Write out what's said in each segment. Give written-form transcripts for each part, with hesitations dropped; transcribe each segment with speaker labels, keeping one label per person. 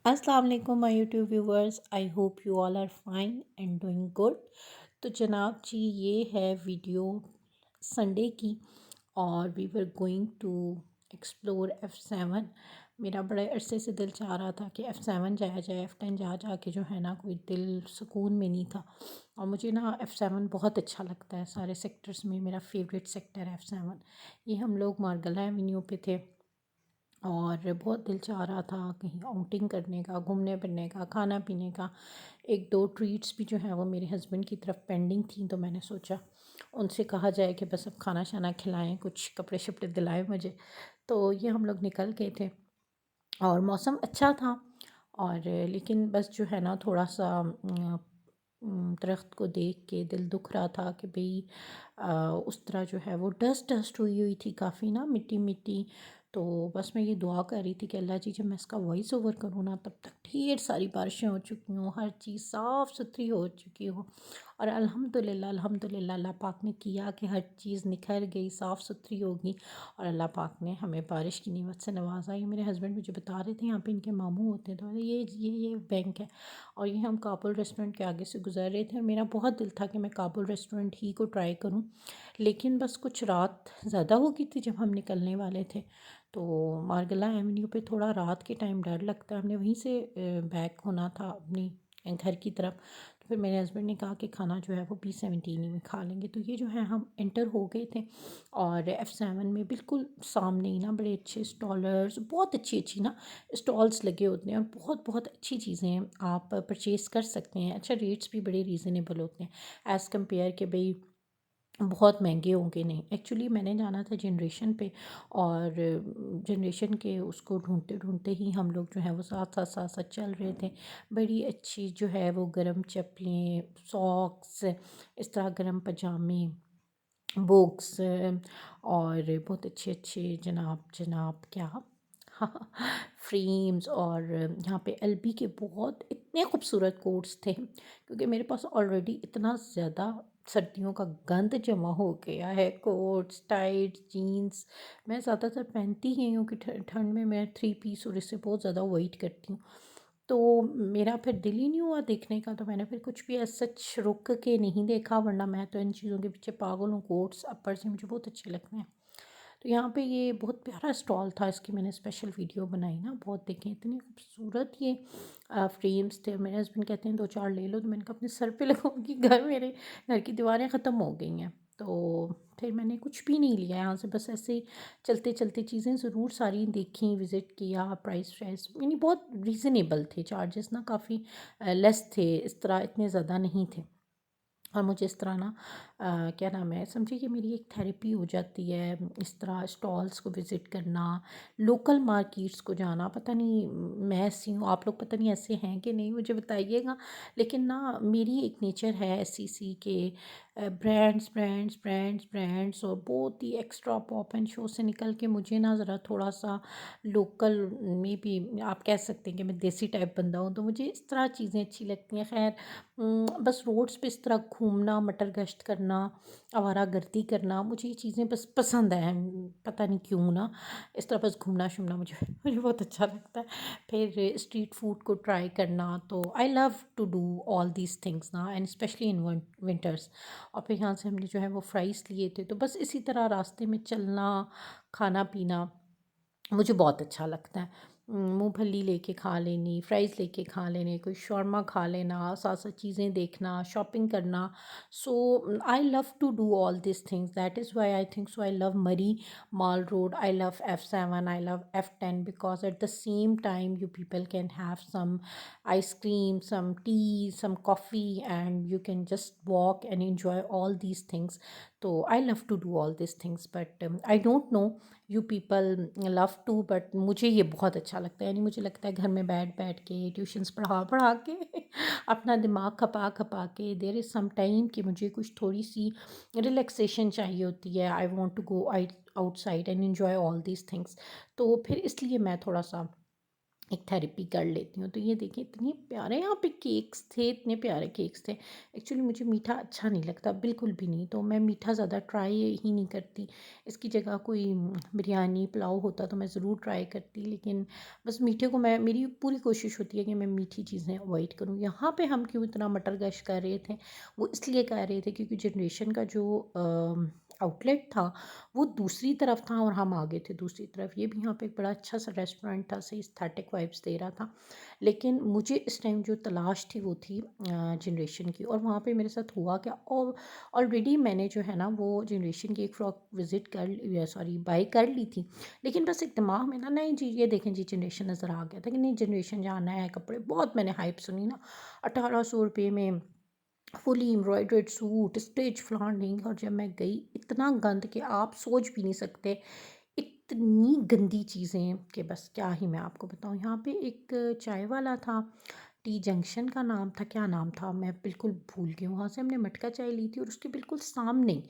Speaker 1: अस्सलाम वालेकुम my YouTube viewers. I hope you all are fine and doing good. तो जनाब जी, ये है वीडियो संडे की और we were going to explore F7। मेरा बड़े अरसे से दिल चाह रहा था कि F7 जाया जाए। F10 जा जा के जो है ना, कोई दिल सुकून में नहीं था। और मुझे ना F7 बहुत अच्छा लगता है। सारे सेक्टर्स में मेरा फेवरेट सेक्टर है F7। ये हम लोग मार्गला एवेन्यू पे थे और बहुत दिल चाह रहा था कहीं आउटिंग करने का, घूमने फिरने का, खाना पीने का। एक दो ट्रीट्स भी जो है वो मेरे हस्बैंड की तरफ पेंडिंग थी, तो मैंने सोचा उनसे कहा जाए कि बस अब खाना शाना खिलाएं, कुछ कपड़े शपड़े दिलाएं मुझे। तो ये हम लोग निकल गए थे और मौसम अच्छा था। और लेकिन बस जो है ना, थोड़ा सा दरख्त को देख के दिल दुख रहा था कि भाई उस तरह जो है वो डस्ट डस्ट हुई हुई थी काफ़ी ना, मिट्टी मिट्टी। तो बस मैं ये दुआ कर रही थी कि अल्लाह जी, जब मैं इसका वॉइस ओवर करूँ ना, तब तक ढेर सारी बारिशें हो चुकी हों, हर चीज़ साफ़ सुथरी हो चुकी हो। और अल्हम्दुलिल्लाह अल्हम्दुलिल्लाह अल्लाह पाक ने किया कि हर चीज़ निखर गई, साफ़ सुथरी होगी। और अल्लाह पाक ने हमें बारिश की नेमत से नवाजा। ये मेरे हस्बैंड मुझे बता रहे थे यहाँ पे इनके मामू होते हैं, तो ये बैंक है। और ये हम काबुल रेस्टोरेंट के आगे से गुजर रहे थे और मेरा बहुत दिल था कि मैं काबुल रेस्टोरेंट ही को ट्राई करूँ। लेकिन बस कुछ रात ज़्यादा हो गई थी जब हम निकलने वाले थे। तो मार्गला एवेन्यू पे थोड़ा रात के टाइम डर लगता है। हमने वहीं से बैक होना था अपनी घर की तरफ। तो फिर मेरे हस्बैंड ने कहा कि खाना जो है वो P17 ही में खा लेंगे। तो ये जो है हम एंटर हो गए थे और F7 में बिल्कुल सामने ही ना बड़े अच्छे स्टॉलर्स, बहुत अच्छी अच्छी ना स्टॉल्स लगे होते हैं और बहुत बहुत अच्छी चीज़ें हैं, आप परचेज़ कर सकते हैं। अच्छा, रेट्स भी बड़े रीज़नेबल होते हैं एज़ कम्पेयर के भाई बहुत महंगे होंगे नहीं। एक्चुअली मैंने जाना था जनरेशन पे और जनरेशन के उसको ढूंढते ढूंढते ही हम लोग जो है वो साथ साथ चल रहे थे। बड़ी अच्छी जो है वो गर्म चप्पलें, सॉक्स, इस तरह गर्म पजामे, बुक्स और बहुत अच्छे अच्छे जनाब जनाब क्या फ्रेम्स। और यहाँ पे एलबी के बहुत इतने खूबसूरत कोट्स थे, क्योंकि मेरे पास ऑलरेडी इतना ज़्यादा सर्दियों का गंद जमा हो गया है, कोट्स, टाइट्स, जीन्स। मैं ज़्यादातर पहनती ही हूँ कि ठंड में मैं थ्री पीस और इससे बहुत ज़्यादा वेट करती हूँ। तो मेरा फिर दिल ही नहीं हुआ देखने का, तो मैंने फिर कुछ भी ऐसा सच रुक के नहीं देखा, वरना मैं तो इन चीज़ों के पीछे पागल हूँ। कोट्स अपर से मुझे बहुत अच्छे लगते हैं। तो यहाँ पे ये बहुत प्यारा स्टॉल था, इसकी मैंने स्पेशल वीडियो बनाई ना, बहुत देखे, इतने खूबसूरत ये फ्रेम्स थे। मेरे हस्बैंड कहते हैं दो चार ले लो, तो मैंने कहा अपने सर पे लगाऊंगी, मेरे घर की दीवारें ख़त्म हो गई हैं। तो फिर मैंने कुछ भी नहीं लिया यहाँ से, बस ऐसे ही चलते चलते चीज़ें ज़रूर सारी देखी, विज़िट किया। प्राइस प्राइस यानी बहुत रीज़नेबल थे, चार्जेस ना काफ़ी लेस थे, इस तरह इतने ज़्यादा नहीं थे। और मुझे इस तरह ना क्या नाम है, समझिए कि मेरी एक थेरेपी हो जाती है, इस तरह स्टॉल्स को विज़िट करना, लोकल मार्केट्स को जाना। पता नहीं मैं ऐसी हूँ, आप लोग पता नहीं ऐसे हैं कि नहीं, मुझे बताइएगा। लेकिन ना मेरी एक नेचर है ऐसी सी के ब्रांड्स ब्रांड्स ब्रांड्स ब्रांड्स और बहुत ही एक्स्ट्रा पॉप एंड शो से निकल के मुझे ना ज़रा थोड़ा सा लोकल में भी आप कह सकते हैं कि मैं देसी टाइप बंदा हूँ, तो मुझे इस तरह चीज़ें अच्छी लगती हैं। खैर बस रोड्स पे इस तरह घूमना, मटर गश्त करना, आवारागर्दी करना, मुझे ये चीज़ें बस पसंद हैं। पता नहीं क्यों ना, इस तरह बस घूमना शूमना मुझे मुझे बहुत अच्छा लगता है। फिर स्ट्रीट फूड को ट्राई करना, तो I love to do all these things ना, एंड स्पेशली इन विंटर्स। और फिर यहाँ से हमने जो है वो फ्राइज़ लिए थे, तो बस इसी तरह रास्ते में चलना, खाना पीना मुझे बहुत अच्छा लगता है। मूँगफली लेके खा लेनी, फ्राइज़ लेके खा लेने, कोई शौरमा खा लेना, साथ-साथ चीज़ें देखना, शॉपिंग करना। So I love to do all this things, that is why I think so I love Murree Mall Road, I love F7, I love F10, because at the same time you people can have some ice cream, some tea, some coffee, and you can just walk and enjoy all these things. So I love to do all these things, but I don't know you people love to, but मुझे ये बहुत अच्छा लगता है। यानी मुझे लगता है घर में बैठ बैठ के, ट्यूशन्स पढ़ा पढ़ा के अपना दिमाग खपा खपा के, देर इज़ सम टाइम कि मुझे कुछ थोड़ी सी रिलैक्सेशन चाहिए होती है। I want to go outside and enjoy all these things. तो फिर इसलिए मैं थोड़ा सा एक थेरेपी कर लेती हूँ। तो ये देखिए इतने प्यारे यहाँ पे केक्स थे, इतने प्यारे केक्स थे। एक्चुअली मुझे मीठा अच्छा नहीं लगता, बिल्कुल भी नहीं, तो मैं मीठा ज़्यादा ट्राई ही नहीं करती। इसकी जगह कोई बिरयानी, पुलाव होता तो मैं ज़रूर ट्राई करती, लेकिन बस मीठे को मैं मेरी पूरी कोशिश होती है कि मैं मीठी चीज़ें अवॉइड करूँ। यहाँ पे हम क्यों इतना मटर गश्त कर रहे थे, वो इसलिए कर रहे थे क्योंकि जनरेशन का जो आउटलेट था वो दूसरी तरफ था और हम आगे थे दूसरी तरफ। ये भी यहाँ पे एक बड़ा अच्छा सा रेस्टोरेंट था, सही एस्थेटिक वाइब्स दे रहा था। लेकिन मुझे इस टाइम जो तलाश थी वो थी जनरेशन की, और वहाँ पे मेरे साथ हुआ क्या, और ऑलरेडी मैंने जो है ना वो जनरेशन की एक फ़्रॉक विज़िट कर सॉरी बाय कर ली थी। लेकिन बस एक दिमाग में ना, नहीं जी ये देखें जी जनरेशन नज़र आ गया था कि नहीं जनरेशन जाना है, कपड़े बहुत मैंने हाइप सुनी ना, 1800 रुपये में फुली एम्ब्रॉयडर्ड सूट, स्टेज फ्लाउंडिंग, और जब मैं गई इतना गंद कि आप सोच भी नहीं सकते। इतनी गंदी चीज़ें कि बस क्या ही मैं आपको बताऊँ। यहाँ पे एक चाय वाला था, टी जंक्शन का नाम था, क्या नाम था मैं बिल्कुल भूल गई हूँ। वहाँ से हमने मटका चाय ली थी और उसके बिल्कुल सामने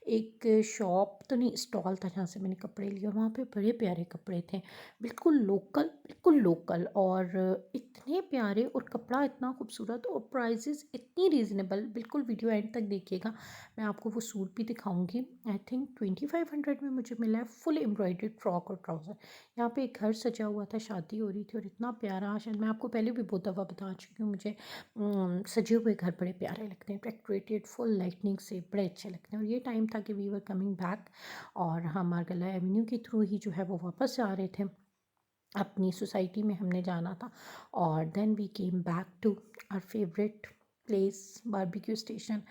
Speaker 1: एक शॉप तो नहीं, स्टॉल था जहाँ से मैंने कपड़े लिए, और वहाँ पे बड़े प्यारे कपड़े थे, बिल्कुल लोकल, और इतने प्यारे, और कपड़ा इतना खूबसूरत, और प्राइसेस इतनी रीज़नेबल। बिल्कुल वीडियो एंड तक देखिएगा, मैं आपको वो सूट भी दिखाऊंगी। आई थिंक 2500 में मुझे मिला है, फुल एम्ब्रॉयडर्ड फ्रॉक और ट्राउज़र। यहाँ पे एक घर सजा हुआ था, शादी हो रही थी, और इतना प्यारा, शायद मैं आपको पहले भी बहुत दफ़ा बता चुकी हूँ, मुझे सजे हुए घर बड़े प्यारे लगते हैं, डेकोरेटेड फुल लाइटनिंग से बड़े अच्छे लगते हैं। और ये टाइम था कि वी वर कमिंग बैक, और हम मार्गला एवेन्यू के थ्रू ही जो है वो वापस जा रहे थे, अपनी सोसाइटी में हमने जाना था। और then we came back to our favourite place, barbecue station,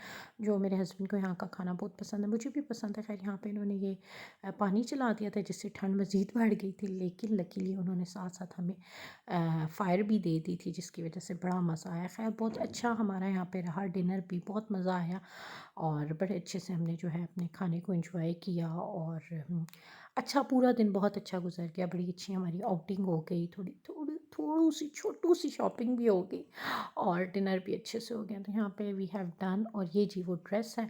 Speaker 1: जो मेरे हस्बैंड को यहाँ का खाना बहुत पसंद है, मुझे भी पसंद है। खैर यहाँ पे इन्होंने ये पानी चला दिया था जिससे ठंड मज़ीद बढ़ गई थी, लेकिन लकीली उन्होंने साथ साथ हमें फ़ायर भी दे दी थी, जिसकी वजह से बड़ा मज़ा आया। खैर बहुत अच्छा हमारा यहाँ पे रहा, डिनर भी बहुत मज़ा आया, और बड़े अच्छे से हमने जो है अपने खाने को एंजॉय किया, और अच्छा पूरा दिन बहुत अच्छा गुजर गया। बड़ी अच्छी हमारी आउटिंग हो गई, थोड़ी थोड़ी थोड़ी सी छोटू सी शॉपिंग भी हो गई, और डिनर भी अच्छे से हो गया। तो यहाँ पे वी हैव डन, और ये जी वो ड्रेस है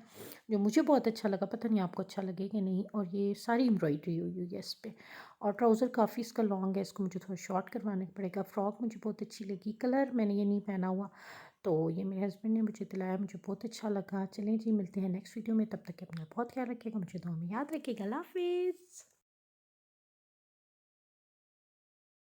Speaker 1: जो मुझे बहुत अच्छा लगा, पता नहीं आपको अच्छा लगे कि नहीं, और ये सारी एम्ब्रॉयडरी हुई हुई है इस पर, और ट्राउज़र काफ़ी इसका लॉन्ग है, इसको मुझे थोड़ा शॉर्ट करवाना पड़ेगा। फ्रॉक मुझे बहुत अच्छी लगी, कलर मैंने ये नहीं पहना हुआ, तो ये मेरे हस्बैंड ने मुझे दिलाया, मुझे बहुत अच्छा लगा। चलें जी, मिलते हैं नेक्स्ट वीडियो में, तब तक के अपना बहुत ख्याल रखिएगा, मुझे दुआ में याद रखिएगा। अल्लाह हाफ़िज़।